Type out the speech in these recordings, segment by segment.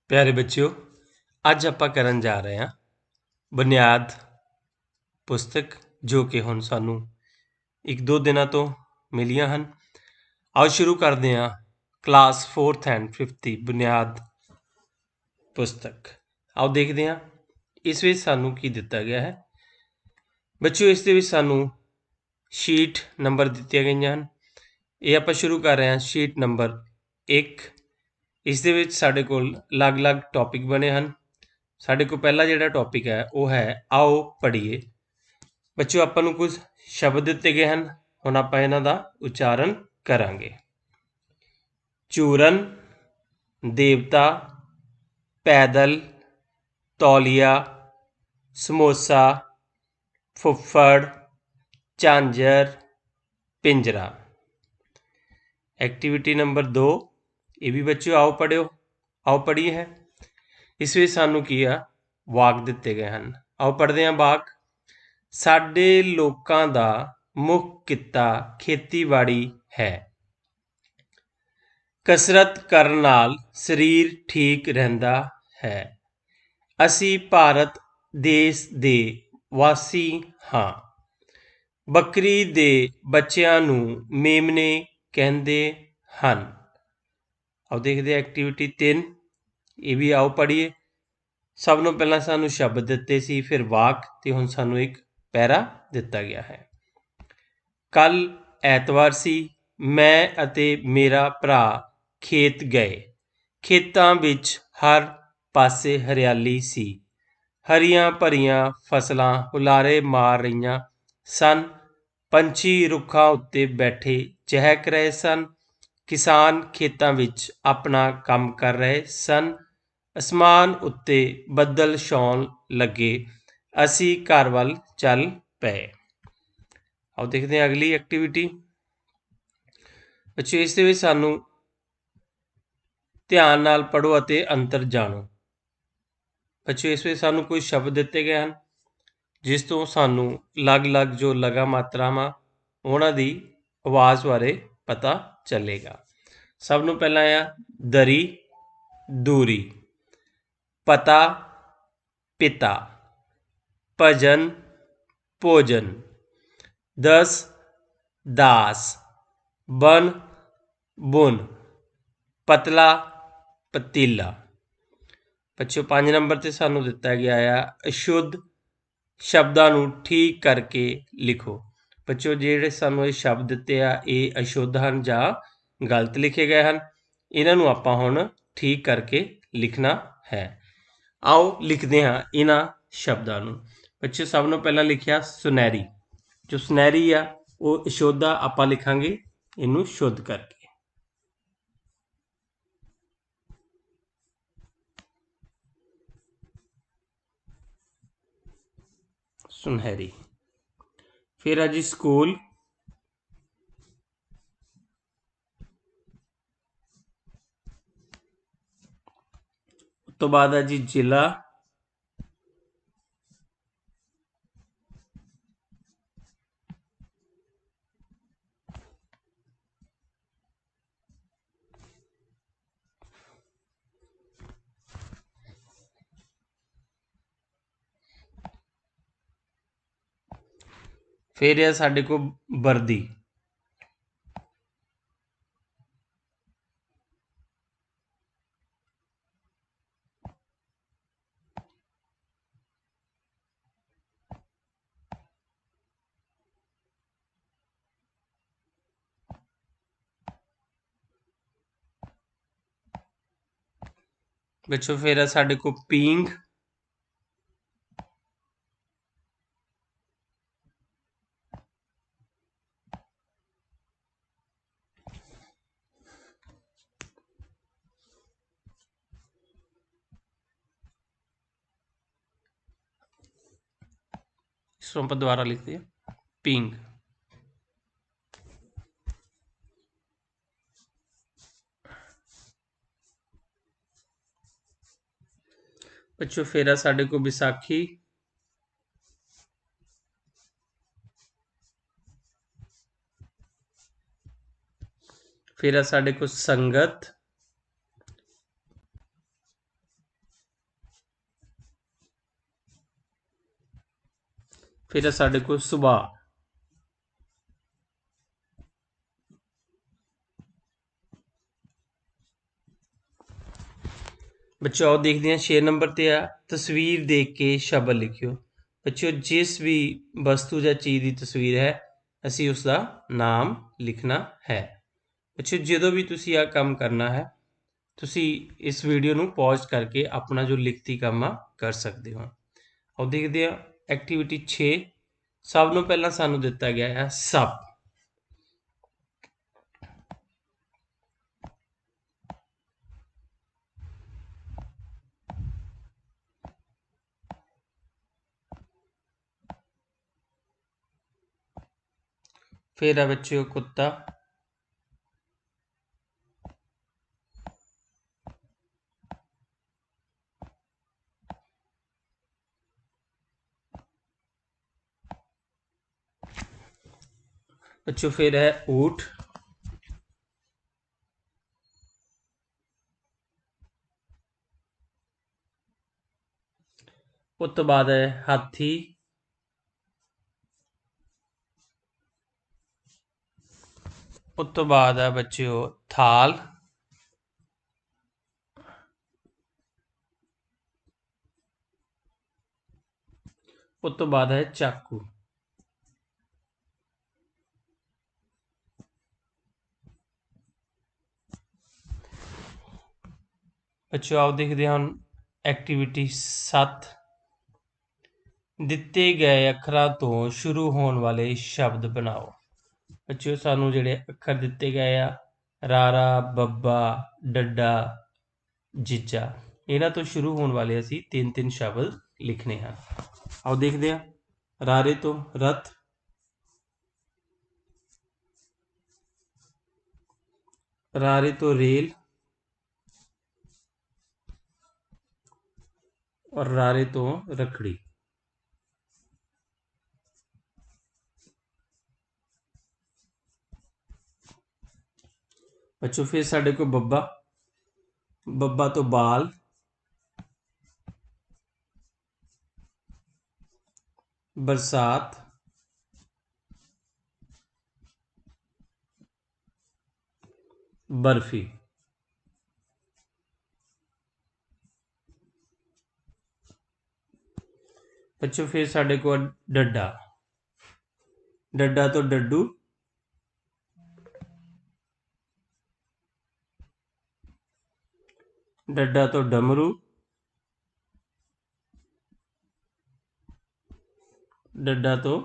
प्यारे बच्चों, ਅੱਜ ਆਪਾਂ ਕਰਨ ਜਾ ਰਹੇ ਹਾਂ ਬੁਨਿਆਦ ਪੁਸਤਕ ਜੋ ਕਿ ਹੁਣ ਸਾਨੂੰ 1-2 ਦਿਨਾਂ ਤੋਂ ਮਿਲੀਆਂ ਹਨ। ਆਓ ਸ਼ੁਰੂ ਕਰਦੇ ਹਾਂ ਕਲਾਸ 4th ਐਂਡ 5th ਦੀ ਬੁਨਿਆਦ ਪੁਸਤਕ। ਆਓ ਦੇਖਦੇ ਹਾਂ ਇਸ ਵਿੱਚ ਸਾਨੂੰ ਕੀ ਦਿੱਤਾ ਗਿਆ ਹੈ। ਬੱਚਿਓ, ਇਸ ਦੇ ਵਿੱਚ ਸਾਨੂੰ ਸ਼ੀਟ ਨੰਬਰ ਦਿੱਤੀਆਂ ਗਈਆਂ ਹਨ। ਇਹ ਆਪਾਂ ਸ਼ੁਰੂ ਕਰ ਰਹੇ ਹਾਂ ਸ਼ੀਟ ਨੰਬਰ 1। ਇਸ ਦੇ ਵਿੱਚ ਸਾਡੇ ਕੋਲ ਅਲੱਗ-ਅਲੱਗ ਟੌਪਿਕ ਬਣੇ ਹਨ। ਸਾਡੇ ਕੋਲ ਪਹਿਲਾ ਜਿਹੜਾ ਟੌਪਿਕ ਹੈ ਉਹ ਹੈ ਆਓ ਪੜ੍ਹੀਏ। ਬੱਚਿਓ, ਆਪਾਂ ਨੂੰ ਕੁਝ ਸ਼ਬਦ ਦਿੱਤੇ ਗਏ ਹਨ, ਹੁਣ ਆਪਾਂ ਇਹਨਾਂ ਦਾ ਉਚਾਰਨ ਕਰਾਂਗੇ। ਚੂਰਨ, ਦੇਵਤਾ, ਪੈਦਲ, ਤੌਲੀਆ, ਸਮੋਸਾ, ਫੁੱਫੜ, ਝਾਂਜਰ, ਪਿੰਜਰਾ। ਐਕਟੀਵਿਟੀ ਨੰਬਰ 2, ਇਹ ਵੀ ਬੱਚਿਓ ਆਓ ਪੜ੍ਹਿਓ, ਆਓ ਪੜ੍ਹੀਏ ਹੈ। ਇਸ ਵਿੱਚ ਸਾਨੂੰ ਕੀ ਆ, ਵਾਕ ਦਿੱਤੇ ਗਏ ਹਨ। ਆਓ ਪੜ੍ਹਦੇ ਹਾਂ ਵਾਕ। ਸਾਡੇ ਲੋਕਾਂ ਦਾ ਮੁੱਖ ਕਿੱਤਾ ਖੇਤੀਬਾੜੀ ਹੈ। ਕਸਰਤ ਕਰਨ ਨਾਲ ਸਰੀਰ ਠੀਕ ਰਹਿੰਦਾ ਹੈ। ਅਸੀਂ ਭਾਰਤ ਦੇਸ਼ ਦੇ ਵਾਸੀ ਹਾਂ। ਬੱਕਰੀ ਦੇ ਬੱਚਿਆਂ ਨੂੰ ਮੇਮਣੇ ਕਹਿੰਦੇ ਹਨ। ਆਓ ਦੇਖਦੇ ਹਾਂ ਐਕਟੀਵਿਟੀ 3, ਇਹ ਵੀ ਆਓ ਪੜ੍ਹੀਏ। ਸਭ ਨੂੰ ਪਹਿਲਾਂ ਸਾਨੂੰ ਸ਼ਬਦ ਦਿੱਤੇ ਸੀ, ਫਿਰ ਵਾਕ, ਤੇ ਹੁਣ ਸਾਨੂੰ ਇੱਕ ਪੈਰਾ ਦਿੱਤਾ ਗਿਆ ਹੈ। ਕੱਲ੍ਹ ਐਤਵਾਰ ਸੀ। ਮੈਂ ਅਤੇ ਮੇਰਾ ਭਰਾ ਖੇਤ ਗਏ। ਖੇਤਾਂ ਵਿੱਚ ਹਰ ਪਾਸੇ ਹਰਿਆਲੀ ਸੀ। ਹਰੀਆਂ ਭਰੀਆਂ ਫਸਲਾਂ ਹੁਲਾਰੇ ਮਾਰ ਰਹੀਆਂ ਸਨ। ਪੰਛੀ ਰੁੱਖਾਂ ਉੱਤੇ ਬੈਠੇ ਚਹਿਕ ਰਹੇ ਸਨ। ਕਿਸਾਨ ਖੇਤਾਂ ਵਿੱਚ ਆਪਣਾ ਕੰਮ ਕਰ ਰਹੇ ਸਨ। ਅਸਮਾਨ ਉੱਤੇ ਬੱਦਲ ਛਾਉਣ ਲੱਗੇ। ਅਸੀਂ ਘਰ ਵੱਲ ਚੱਲ ਪਏ। ਆਓ ਦੇਖਦੇ ਹਾਂ ਅਗਲੀ ਐਕਟੀਵਿਟੀ। ਬੱਚਿਓ, ਇਸ ਦੇ ਵਿੱਚ ਸਾਨੂੰ ਧਿਆਨ ਨਾਲ ਪੜ੍ਹੋ ਅਤੇ ਅੰਤਰ ਜਾਣੋ। ਬੱਚਿਓ, ਇਸ ਵਿੱਚ ਸਾਨੂੰ ਕੁਝ ਸ਼ਬਦ ਦਿੱਤੇ ਗਏ ਹਨ, ਜਿਸ ਤੋਂ ਸਾਨੂੰ ਅਲੱਗ-ਅਲੱਗ ਜੋ ਲਗਾ ਮਾਤਰਾਵਾਂ ਉਹਨਾਂ ਦੀ ਆਵਾਜ਼ ਬਾਰੇ ਪਤਾ ਚੱਲੇਗਾ। ਸਭ ਨੂੰ ਪਹਿਲਾਂ ਆ ਦਰੀ, ਦੂਰੀ, ਪਤਾ, ਪਿਤਾ, ਭਜਨ, ਭੋਜਨ, ਦਸ, ਦਾਸ, ਬਨ, ਬੁਨ, ਪਤਲਾ, ਪਤੀਲਾ। ਬੱਚਿਓ, 5 ਨੰਬਰ 'ਤੇ ਸਾਨੂੰ ਦਿੱਤਾ ਗਿਆ ਆ ਅਸ਼ੁੱਧ ਸ਼ਬਦਾਂ ਨੂੰ ਠੀਕ ਕਰਕੇ ਲਿਖੋ। ਬੱਚਿਓ, ਜਿਹੜੇ ਸਾਨੂੰ ਇਹ ਸ਼ਬਦ ਦਿੱਤੇ ਆ ਇਹ ਅਸ਼ੁੱਧ ਹਨ ਜਾਂ ਗਲਤ ਲਿਖੇ ਗਏ ਹਨ। ਇਹਨਾਂ ਨੂੰ ਆਪਾਂ ਹੁਣ ਠੀਕ ਕਰਕੇ ਲਿਖਣਾ ਹੈ। ਆਓ ਲਿਖਦੇ ਹਾਂ ਇਹਨਾਂ ਸ਼ਬਦਾਂ ਨੂੰ। ਬੱਚਿਓ, ਸਭ ਨੂੰ ਪਹਿਲਾਂ ਲਿਖਿਆ ਸੁਨਹਿਰੀ। ਜੋ ਸੁਨਹਿਰੀ ਆ ਉਹ ਅਸ਼ੁੱਧ ਆ, ਆਪਾਂ ਲਿਖਾਂਗੇ ਇਹਨੂੰ ਸ਼ੁੱਧ ਕਰਕੇ। ਸੁਨਹਿਰੀ। ਫਿਰ ਆ ਜੀ ਸਕੂਲ। ਉਸ ਤੋਂ ਬਾਅਦ ਆ ਜੀ ਜ਼ਿਲ੍ਹਾ। ਫਿਰ ਆ ਸਾਡੇ ਕੋਲ ਵਰਦੀ। ਬੱਚੋ, ਫਿਰ ਆ ਸਾਡੇ ਕੋਲ ਪੀਂਘ। इसको हम दोबारा लिखते हैं पिंग। बच्चों, फिर है साढ़े को बैसाखी। फिर है साढ़े को संगत। फिर साढ़े को सुबह। बच्चों आओ देखते हैं 6 नंबर ते आ तस्वीर देख के शब्द लिखियो। बच्चों जिस भी वस्तु या चीज़ की तस्वीर है असी उसका नाम लिखना है। बच्चों जो भी तुसी आ काम करना है तुसी इस वीडियो नू पॉज करके अपना जो लिखती काम आ कर सकते हो। अब देखते हैं एक्टिविटी 6। सब नू पहला सानू दिता गया है सप। फिर है बच्चों कुत्ता। बच्चों फिर है ऊँट। उस तो बाद है हाथी। उस तो बाद है बच्चों थाल। उस तो बाद है चाकू। बच्चों आओ देखते हैं एक्टिविटी 7। दिते गए अखरां तो शुरू होने वाले शब्द बनाओ। बच्चों सानू जिहड़े अखर दिते गए आ रारा बब्बा डड्डा जीजा इन्हां तो शुरू होने वाले असी 3-3 शब्द लिखने हैं। आओ देखते हैं रारे तो रथ। रारे तो रेल। और रारे तो रखड़ी। बच्चों फिर साढ़े को बब्बा। बब्बा तो बाल। बरसात। बर्फी। बच्चों फिर साढ़े को डड्डा। डड्डा तो डड्डू। डड्डा तो डमरू। डड्डा तो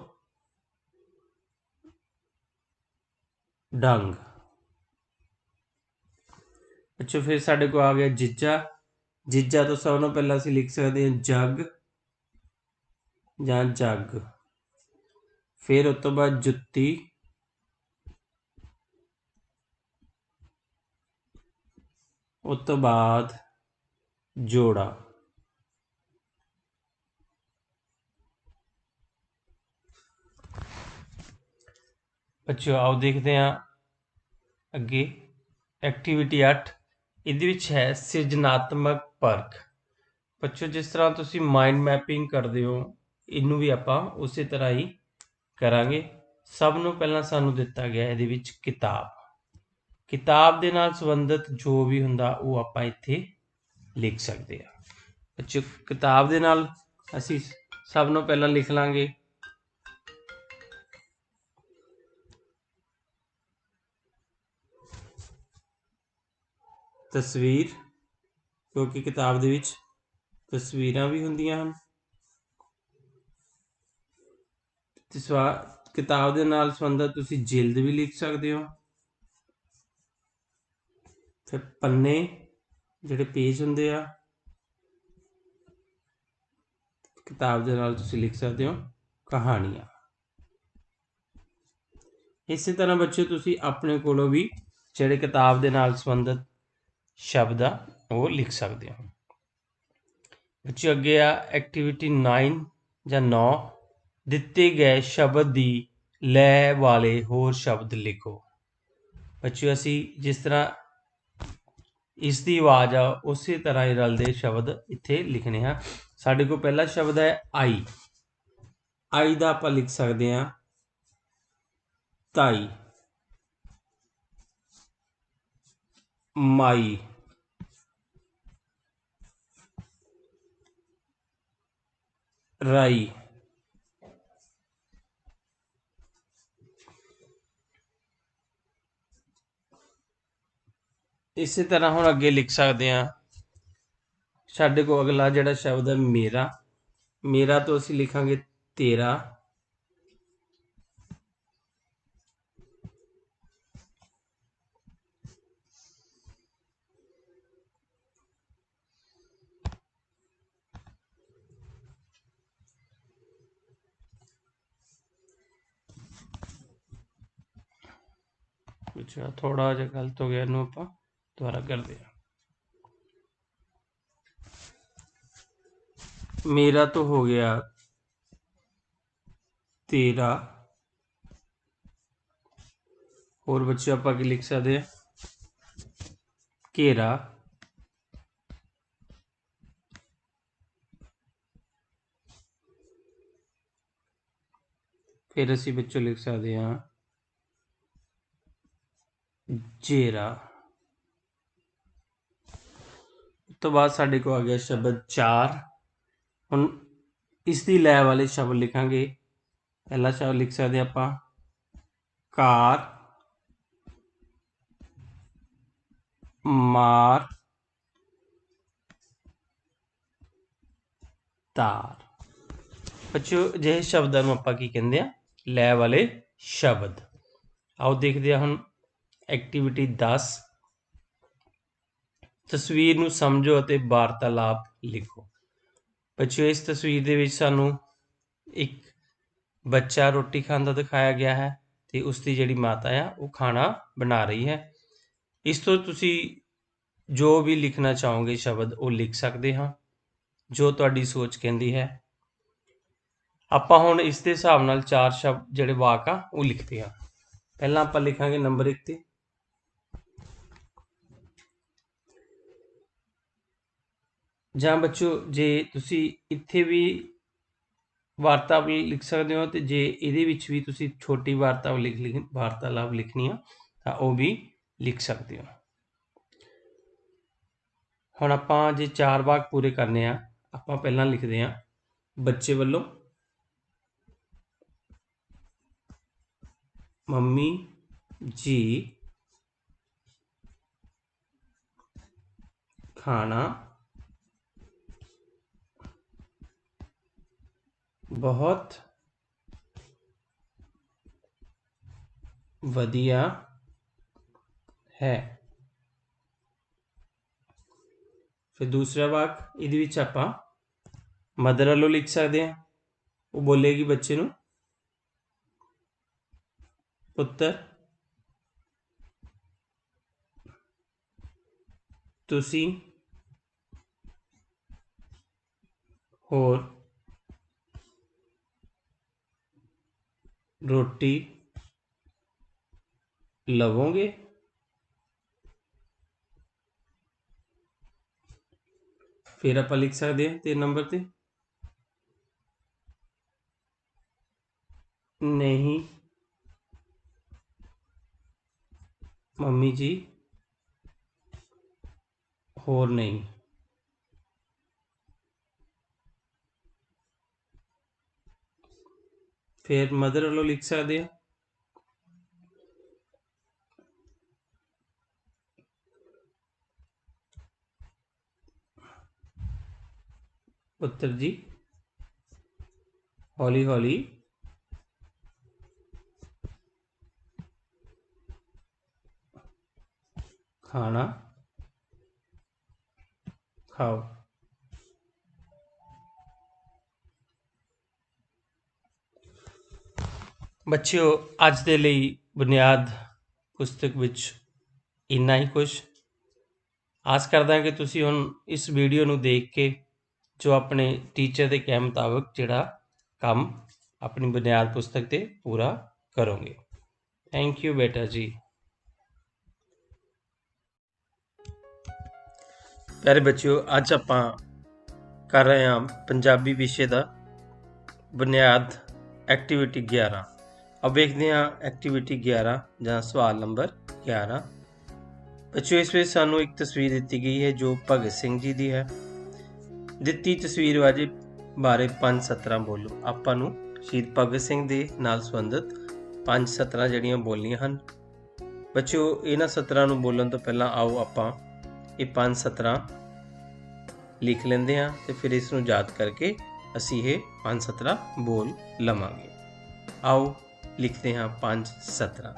डंग। अच्छा फिर साढ़े को आ गया जीजा। जीजा तो सब तो पहला असीं लिख सकते हैं जग या जग। फिर उस तो बाद जुत्ती। उस तो बाद जोड़ा। अच्छा आओ देखते हैं अगे एक्टिविटी 8। ये है सिरजनात्मक परख। बच्चों जिस तरह तुसी माइंड मैपिंग करते हो इनू भी आप उस तरह ही करांगे। सब नू पहला सानू दिता गया ये किताब। किताब के नाल संबंधित जो भी हुंदा वो आप इत्थे लिख सकते हैं। बच्चों किताब के नाल असी सब नू पहला लिख लांगे तस्वीर, क्योंकि किताब दे विच तस्वीरां भी हुंदियां हन। किताब के नाल संबंधित तुसी जिल्द भी लिख सकते हो। फिर पन्ने जिहड़े पेज हुंदे आ किताब के नाल तुसी लिख सकते हो कहानियां। इस तरह बच्चों तुसी अपने कोलों भी जिहड़े किताब के नाल संबंधित शब्द आ वो लिख सकते हो। बच्चों अगे आ एक्टिविटी 9 या 9। दिते गए शब्द की लै वाले होर शब्द लिखो। बच्चों असी जिस तरह इसकी आवाज़ आ उस तरह ही रलते शब्द इत्थे लिखने हैं। साढ़े को पहला शब्द है आई। आई दा आपां लिख सकते हैं ताई, माई, राई। इस तरह हम अगे लिख सकते हैं, साडे को अगला जिहड़ा शब्द है मेरा, मेरा तो असीं लिखांगे तेरा, अच्छा थोड़ा जिहा गलत हो गया, इनू आपां दोबारा करते हैं। मेरा तो हो गया तेरा, और बच्चे आप आगे लिख सकते हैं घेरा, फिर असी बच्चों लिख सकते हैं जेरा। तो बाद साडे को आ गया शब्द चार। हुण इसकी लै वाले शब्द लिखांगे। पहला शब्द लिख सकते आपां कार, मार, तार। बच्चों अजिहे शब्दां नूं आपां की कहंदे आ, लै वाले शब्द। आओ देखते हैं हुण एक्टिविटी 10, तस्वीर नूं समझो अते वार्तालाप लिखो। बच्चों इस तस्वीर दे विच सानूं एक बच्चा रोटी खांदा दिखाया गया है, ते उसकी जिहड़ी माता आ वो खाना बना रही है। इस तो तुसी जो भी लिखना चाहोगे शब्द वो लिख सकते हाँ, जो तुहाडी सोच कहंदी है। आपां हुण इस दे हिसाब नाल चार शब्द जिहड़े वाक आ वो लिखते हैं। पहला आपां लिखांगे नंबर 1 ते जां बच्चों जे तुसी इत्थे भी वार्ता लिख सकते हो, तो जे इहदे विच भी तुसी छोटी वार्तालाप लिखनी आ तां वो भी लिख सकते हो। हुण आपां जे 4 वाक पूरे करने आ, आपां पहलां लिखदे हां बच्चे वल्लों मम्मी जी खाना बहुत वधिया है। फिर दूसरा वाक इहदे विच आपां मदर वल्लों लिख सकते हैं। वो बोलेगी बच्चे नूं पुत्तर तुसी होर रोटी लवोगे। फिर आप लिख सकते हैं 3 नंबर ते नहीं मम्मी जी होर नहीं। फिर मदर वालों लिख सकते हैं पुत्र जी हौली हौली खाना खाओ। बच्चों अज दे लई बुनियाद पुस्तक विच इन्ना ही कुछ। आस करदा कि तुसी हुण इस वीडियो नूं देख के जो अपने टीचर के कहे मुताबिक जिहड़ा काम अपनी बुनियाद पुस्तक ते पूरा करोगे। थैंक यू बेटा जी। प्यारे बच्चों अज आपां कर रहे हैं पंजाबी विषय का बुनियाद एक्टिविटी 11। अब देखते हैं एक्टिविटी 11 ਜਾਂ सवाल नंबर 11। बच्चों इस ਵਿੱਚ ਸਾਨੂੰ एक तस्वीर ਦਿੱਤੀ गई है जो भगत सिंह जी ਦੀ है। ਦਿੱਤੀ तस्वीर ਬਾਰੇ 5 ਸਤਰਾਂ ਬੋਲੋ। ਆਪਾਂ ਨੂੰ ਸ਼ਹੀਦ ਭਗਤ ਸਿੰਘ ਦੇ ਨਾਲ ਸੰਬੰਧਿਤ 5 ਸਤਰਾਂ ਜਿਹੜੀਆਂ ਬੋਲਣੀਆਂ ਹਨ। ਬੱਚਿਓ ਇਹਨਾਂ ਸਤਰਾਂ ਨੂੰ ਬੋਲਣ ਤੋਂ ਪਹਿਲਾਂ ਆਓ ਆਪਾਂ ਇਹ 5 ਸਤਰਾਂ ਲਿਖ ਲੈਂਦੇ ਹਾਂ ਤੇ ਫਿਰ ਇਸ ਨੂੰ ਯਾਦ ਕਰਕੇ ਅਸੀਂ ਇਹ 5 ਸਤਰਾਂ ਬੋਲ ਲਵਾਂਗੇ। ਆਓ ਲਿਖਦੇ ਹਾਂ 5 ਸਤਰਾਂ।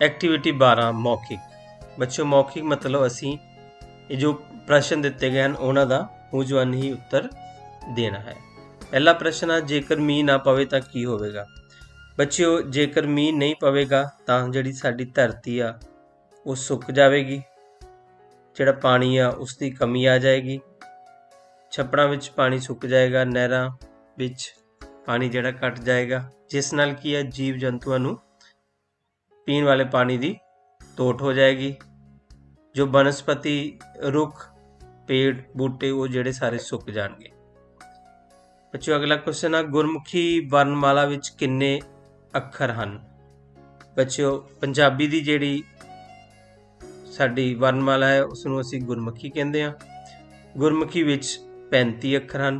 एक्टिविटी 12 मौखिक। बच्चों मौखिक मतलब असी जो प्रश्न दिते गए हैं उन्हों का मूँह जबानी ही उत्तर देना है। पहला प्रश्न है जेकर मीह ना पवे तो की होवेगा। बच्चों जेकर मीह नहीं पवेगा तो जिहड़ी साडी धरती आ वो सुक जाएगी, जिहड़ा पानी आ उसकी कमी आ जाएगी, छप्पड़ां विच पानी सुक जाएगा, नहरां विच पानी जिहड़ा घट जाएगा, जिस नाल की है जीव जंतुओं नूं पीण वाले पानी की तोट हो जाएगी। जो बनस्पति रुख पेड़ बूटे वो जेड़े सारे सुक जाएंगे। बच्चों अगला क्वेश्चन है गुरमुखी वर्णमाला विच किन्ने अखर हैं। बच्चों पंजाबी की जेड़ी साडी वर्णमाला है उसनूं असीं गुरमुखी कहंदे हां। गुरमुखी विच 35 अखर हैं।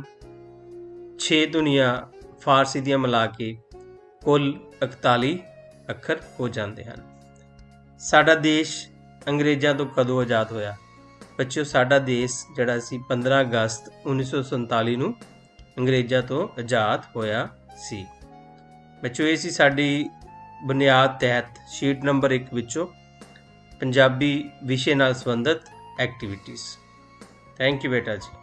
6 धुनियां फारसी दियां मिला के कुल 41 अखर हो जाते हैं। साडा देश अंग्रेज़ों तो कदों आज़ाद होया। बच्चों साडा देश जिहड़ा सी 15 अगस्त 1947 नूं अंग्रेज़ों तो आज़ाद होया सी। बच्चों ये सी साडी बुनियाद तहत शीट नंबर 1 विचों पंजाबी विषय नाल संबंधित एक्टिविटीज़। थैंक यू बेटा जी।